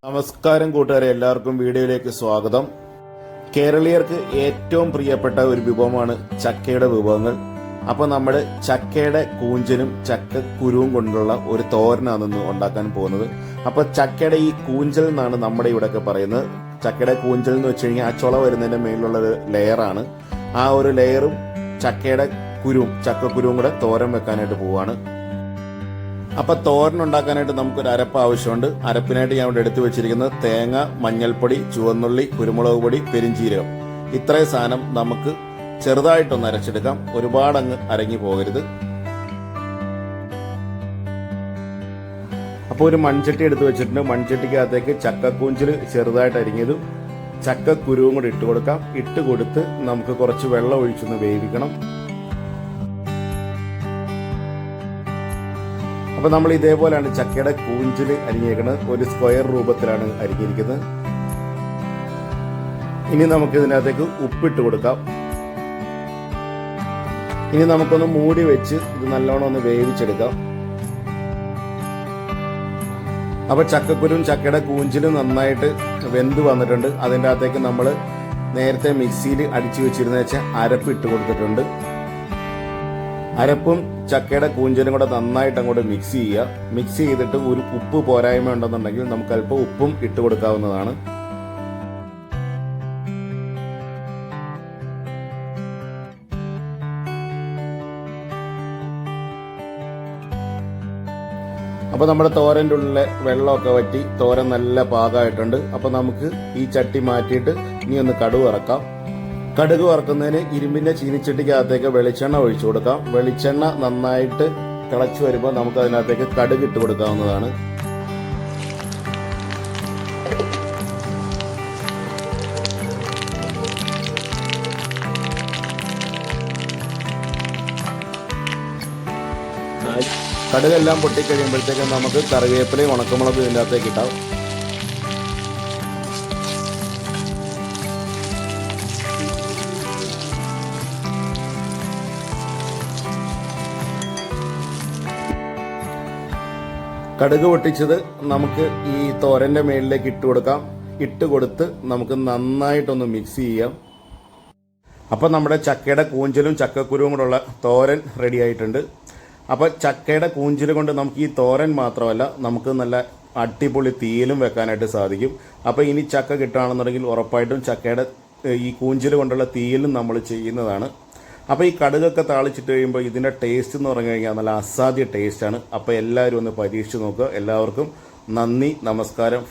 നമസ്കാരം കൂട്ടുകാരെ, എല്ലാവർക്കും വീഡിയോയിലേക്ക് സ്വാഗതം. കേരളീയർക്ക് ഏറ്റവും പ്രിയപ്പെട്ട ഒരു വിഭവമാണ് ചക്കയുടെ വിഭവങ്ങൾ. അപ്പോൾ നമ്മൾ ചക്കയുടെ കൂഞ്ചനും ചക്കക്കുരുവും കൊണ്ടുള്ള ഒരു തോരനാണ് ഇന്ന് ഉണ്ടാക്കാൻ പോകുന്നത്. അപ്പോൾ ചക്കയുടെ ഈ കൂഞ്ചൽ എന്നാണ് നമ്മുടെ ഇവിടെയൊക്കെ പറയുന്നത്. ചക്കയുടെ കൂഞ്ചൽ എന്ന് വെച്ച് കഴിഞ്ഞാൽ ആ ചുള വരുന്നതിന്റെ മേലുള്ള ഒരു ലെയറാണ്. ആ ഒരു ലെയറും ചക്കയുടെ ചക്കക്കുരുവും കൂടെ തോരൻ വെക്കാനായിട്ട് പോവാണ്. അപ്പൊ തോരൻ ഉണ്ടാക്കാനായിട്ട് നമുക്കൊരു അരപ്പ് ആവശ്യമുണ്ട്. അരപ്പിനായിട്ട് ഞാൻ ഇവിടെ എടുത്തു വെച്ചിരിക്കുന്നത് തേങ്ങ, മഞ്ഞൾപ്പൊടി, ചുവന്നുള്ളി, കുരുമുളക് പൊടി, പെരിഞ്ചീരകം. ഇത്രയും സാധനം നമുക്ക് ചെറുതായിട്ടൊന്ന് അരച്ചെടുക്കാം. ഒരുപാട് അങ്ങ് അരങ്ങി പോകരുത്. അപ്പോൾ ഒരു മൺചട്ടി എടുത്തു വെച്ചിട്ടുണ്ട്. മൺചട്ടിക്കകത്തേക്ക് ചക്കക്കൂഞ്ചിൽ ചെറുതായിട്ട് അരിഞ്ഞതും ചക്കക്കുരുവും കൂടി ഇട്ട് കൊടുക്കാം. ഇട്ട് കൊടുത്ത് നമുക്ക് കുറച്ച് വെള്ളം ഒഴിച്ചൊന്ന് വേവിക്കണം. അപ്പൊ നമ്മൾ ഇതേപോലെയാണ് ചക്കയുടെ കൂഞ്ചിൽ അരിഞ്ഞേക്കുന്നത്. ഒരു സ്ക്വയർ രൂപത്തിലാണ് അരിഞ്ഞിരിക്കുന്നത്. ഇനി നമുക്ക് ഇതിനകത്തേക്ക് ഉപ്പിട്ട് കൊടുക്കാം. ഇനി നമുക്കൊന്ന് മൂടി വെച്ച് ഇത് നല്ലോണം ഒന്ന് വേവിച്ചെടുക്കാം. അപ്പൊ ചക്കക്കുരും ചക്കയുടെ കൂഞ്ചിലും നന്നായിട്ട് വെന്ത് വന്നിട്ടുണ്ട്. അതിൻ്റെ അകത്തേക്ക് നമ്മൾ നേരത്തെ മിക്സിയിൽ അടിച്ചു വെച്ചിരുന്ന വെച്ചാൽ അരപ്പ് ഇട്ട് കൊടുത്തിട്ടുണ്ട്. അരപ്പും ചക്കയുടെ കൂഞ്ചലും കൂടെ നന്നായിട്ട് അങ്ങോട്ട് മിക്സ് ചെയ്യുക. മിക്സ് ചെയ്തിട്ട് ഒരു ഉപ്പ് പോരായ്മ ഉണ്ടെന്നുണ്ടെങ്കിൽ നമുക്ക് അല്പം ഉപ്പും ഇട്ട് കൊടുക്കാവുന്നതാണ്. അപ്പൊ നമ്മുടെ തോരൻ്റെ ഉള്ളിലെ വെള്ളമൊക്കെ വറ്റി തോരൻ നല്ല പാകമായിട്ടുണ്ട്. അപ്പൊ നമുക്ക് ഈ ചട്ടി മാറ്റിയിട്ട് ഇനി ഒന്ന് കടുക് ഇറക്കാം. കടുക് വറക്കുന്നതിന് ഇരുമ്പിന്റെ ചീനിച്ചട്ടിക്കകത്തേക്ക് വെളിച്ചെണ്ണ ഒഴിച്ചു കൊടുക്കാം. വെളിച്ചെണ്ണ നന്നായിട്ട് തിളച്ചു വരുമ്പോൾ നമുക്ക് അതിനകത്തേക്ക് കടുക് ഇട്ട് കൊടുക്കാവുന്നതാണ്. കടുകെല്ലാം പൊട്ടിക്കഴിയുമ്പോഴത്തേക്കും നമുക്ക് കറിവേപ്പിലയും ഉണക്കമുളകും ഇതിൻ്റെ അകത്തേക്ക് ഇട്ടാം. കടുക് പൊട്ടിച്ചത് നമുക്ക് ഈ തോരന്റെ മേളിലേക്ക് ഇട്ട് കൊടുക്കാം. ഇട്ട് കൊടുത്ത് നമുക്ക് നന്നായിട്ടൊന്ന് മിക്സ് ചെയ്യാം. അപ്പം നമ്മുടെ ചക്കയുടെ കൂഞ്ചലും ചക്കക്കുരുവും കൂടെയുള്ള തോരൻ റെഡി ആയിട്ടുണ്ട്. അപ്പം ചക്കയുടെ കൂഞ്ചൽ കൊണ്ട് നമുക്ക് ഈ തോരൻ മാത്രമല്ല, നമുക്ക് നല്ല അടിപൊളി തീയലും വെക്കാനായിട്ട് സാധിക്കും. അപ്പം ഇനി ചക്ക കിട്ടുകയാണെന്നുണ്ടെങ്കിൽ ഉറപ്പായിട്ടും ചക്കയുടെ ഈ കൂഞ്ചൽ കൊണ്ടുള്ള തീയലും നമ്മൾ ചെയ്യുന്നതാണ്. അപ്പോൾ ഈ കടുകൊക്കെ താളിച്ചിട്ട് കഴിയുമ്പോൾ ഇതിൻ്റെ ടേസ്റ്റ് എന്ന് പറഞ്ഞു കഴിഞ്ഞാൽ നല്ല അസാധ്യ ടേസ്റ്റാണ്. അപ്പോൾ എല്ലാവരും ഒന്ന് പരീക്ഷിച്ച് നോക്കുക. എല്ലാവർക്കും നന്ദി, നമസ്കാരം.